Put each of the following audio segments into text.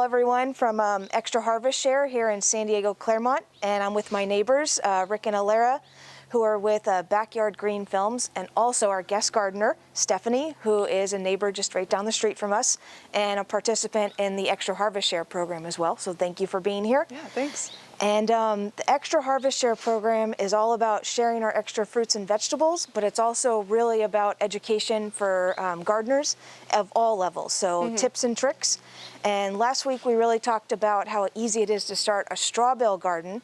Nicole, everyone, from Extra Harvest Share here in San Diego, Claremont, and I'm with my neighbors, Rick and Alara, who are with Backyard Green Films, and also our guest gardener, Stephanie, who is a neighbor just right down the street from us, and a participant in the Extra Harvest Share program as well. So thank you for being here. Yeah, thanks. And the Extra Harvest Share program is all about sharing our extra fruits and vegetables, but it's also really about education for gardeners of all levels, so tips and tricks. And last week we really talked about how easy it is to start a straw bale garden.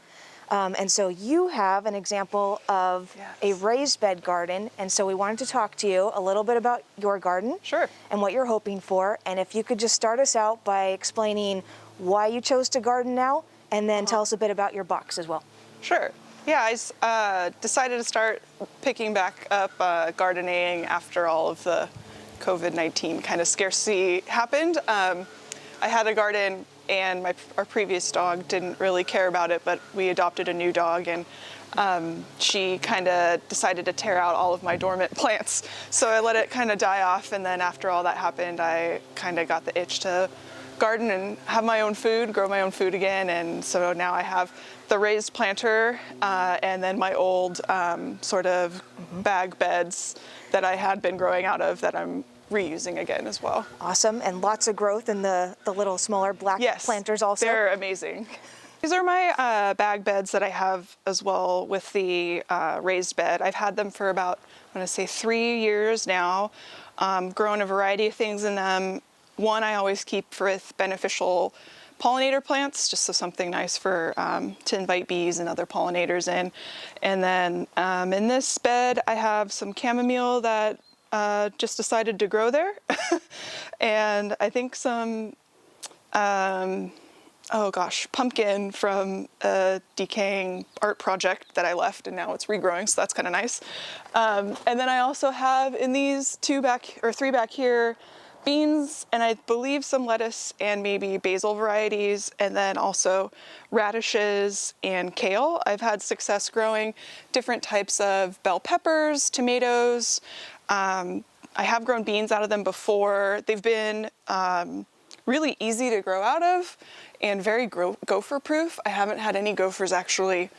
And so you have an example of a raised bed garden, and so we wanted to talk to you a little bit about your garden. Sure. And what you're hoping for, and if you could just start us out by explaining why you chose to garden now, and then tell us a bit about your box as well. Sure. Yeah, I decided to start picking back up gardening after all of the COVID-19 kind of scarcity happened. I had a garden, and our previous dog didn't really care about it, but we adopted a new dog, and she kind of decided to tear out all of my dormant plants. So I let it kind of die off, and then after all that happened, I kind of got the itch to garden and have my own food, grow my own food again. And so now I have the raised planter and then my old sort of bag beds that I had been growing out of that I'm reusing again as well. Awesome, and lots of growth in the little smaller black planters also. They're amazing. These are my bag beds that I have as well with the raised bed. I've had them for about, I'm gonna say 3 years now, grown a variety of things in them. One I always keep with beneficial pollinator plants, just so something nice for to invite bees and other pollinators in. And then in this bed I have some chamomile that just decided to grow there. And I think some, pumpkin from a decaying art project that I left, and now it's regrowing, so that's kind of nice. And then I also have in these three back here, beans, and I believe some lettuce and maybe basil varieties, and then also radishes and kale. I've had success growing different types of bell peppers, tomatoes. I have grown beans out of them before. They've been really easy to grow out of and very gopher proof. I haven't had any gophers actually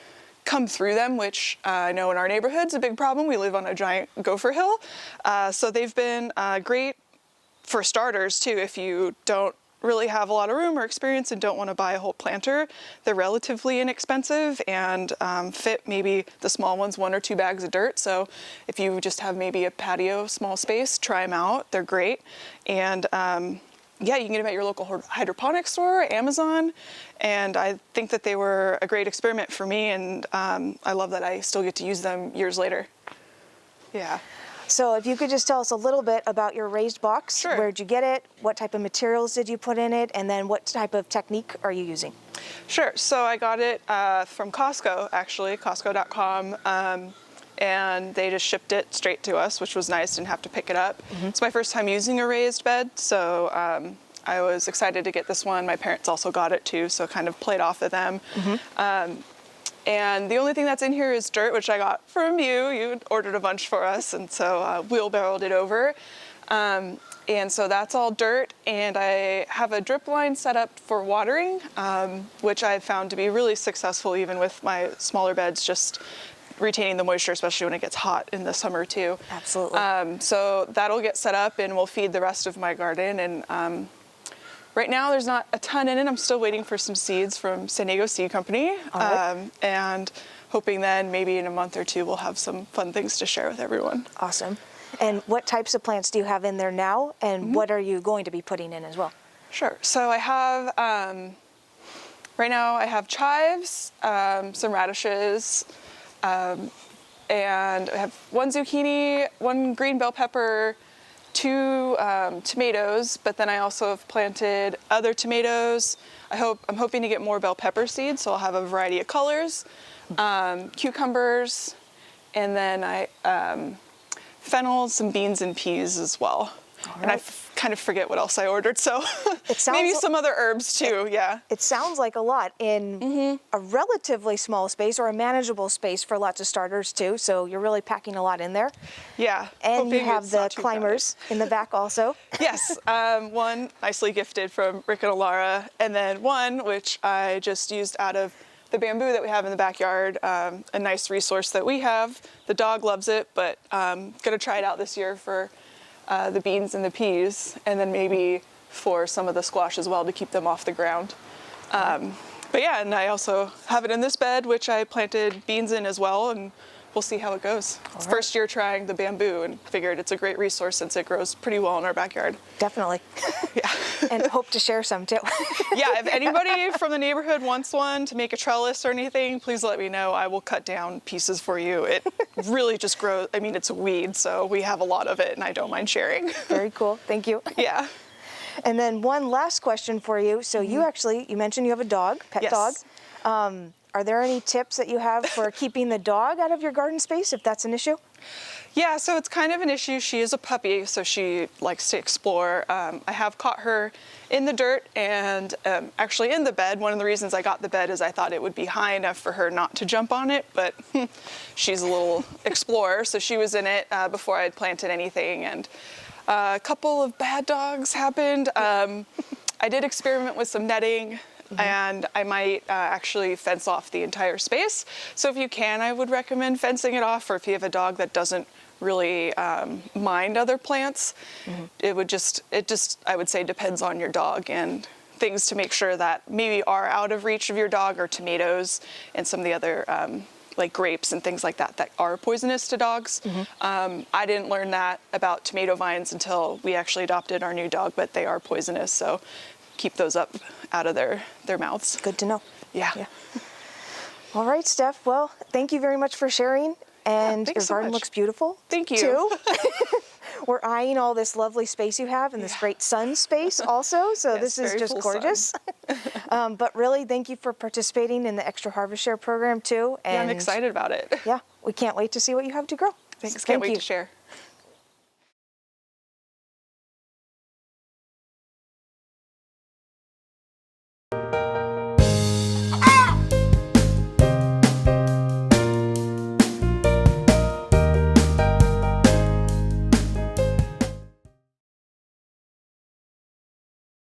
come through them, which I know in our neighborhood's a big problem. We live on a giant gopher hill. So they've been great for starters too. If you don't really have a lot of room or experience and don't want to buy a whole planter, they're relatively inexpensive and fit maybe the small ones 1 or 2 bags of dirt. So if you just have maybe a patio, small space, try them out. They're great. And yeah, you can get them at your local hydroponics store, Amazon. And I think that they were a great experiment for me, and I love that I still get to use them years later. Yeah. So if you could just tell us a little bit about your raised box. Sure. Where'd you get it? What type of materials did you put in it? And then what type of technique are you using? Sure. So I got it from Costco, actually, Costco.com. And they just shipped it straight to us, which was nice. Didn't have to pick it up. It's my first time using a raised bed, so I was excited to get this one. My parents also got it too, so kind of played off of them. And the only thing that's in here is dirt, which I got from you. You ordered a bunch for us, and so wheelbarrowed it over. And so that's all dirt, and I have a drip line set up for watering, which I've found to be really successful even with my smaller beds, just retaining the moisture, especially when it gets hot in the summer too. Absolutely. So that'll get set up and we'll feed the rest of my garden. And right now there's not a ton in it. I'm still waiting for some seeds from San Diego Seed Company. And hoping then maybe in a month or two we'll have some fun things to share with everyone. Awesome. And what types of plants do you have in there now, and what are you going to be putting in as well? Sure. So I have, right now I have chives, some radishes, and I have 1 zucchini, 1 green bell pepper, 2 tomatoes, but then I also have planted other tomatoes. I'm hoping to get more bell pepper seeds, so I'll have a variety of colors, cucumbers, and then fennel, some beans and peas as well. And I kind of forget what else I ordered, so maybe some other herbs too, yeah. It sounds like a lot in a relatively small space or a manageable space for lots of starters too, so you're really packing a lot in there. Yeah. And you have the climbers in the back also. Yes, one nicely gifted from Rick and Alara, and then one which I just used out of the bamboo that we have in the backyard, a nice resource that we have. The dog loves it, but gonna try it out this year for the beans and the peas, and then maybe for some of the squash as well to keep them off the ground. But yeah, and I also have it in this bed, which I planted beans in as well, and we'll see how it goes. It's first year trying the bamboo, and figured it's a great resource since it grows pretty well in our backyard. Definitely. Yeah. And hope to share some too. Yeah, if anybody from the neighborhood wants one to make a trellis or anything, please let me know. I will cut down pieces for you. It really just grows. I mean, it's a weed, so we have a lot of it, and I don't mind sharing. Very cool. Thank you. Yeah. And then one last question for you. So you mentioned you have a dog, pet dog. Are there any tips that you have for keeping the dog out of your garden space if that's an issue? Yeah, so it's kind of an issue. She is a puppy, so she likes to explore. I have caught her in the dirt and actually in the bed. One of the reasons I got the bed is I thought it would be high enough for her not to jump on it, but she's a little explorer, so she was in it before I had planted anything, and a couple of bad dogs happened. I did experiment with some netting, and I might actually fence off the entire space. So if you can, I would recommend fencing it off, or if you have a dog that doesn't really mind other plants, it just, I would say, depends on your dog, and things to make sure that maybe are out of reach of your dog are tomatoes and some of the other like grapes and things like that that are poisonous to dogs. I didn't learn that about tomato vines until we actually adopted our new dog, but they are poisonous, so keep those up out of their mouths. Good to know. Yeah. All right, Steph. Well, thank you very much for sharing. And your so garden much. looks beautiful. Thank you. Too. We're eyeing all this lovely space you have and this great sun space also. So Yes, this is very just full gorgeous. But really, thank you for participating in the Extra Harvest Share program too. And Yeah, I'm excited about it. yeah, we can't wait to see what you have to grow. Thanks. Thank Can't wait you. to share.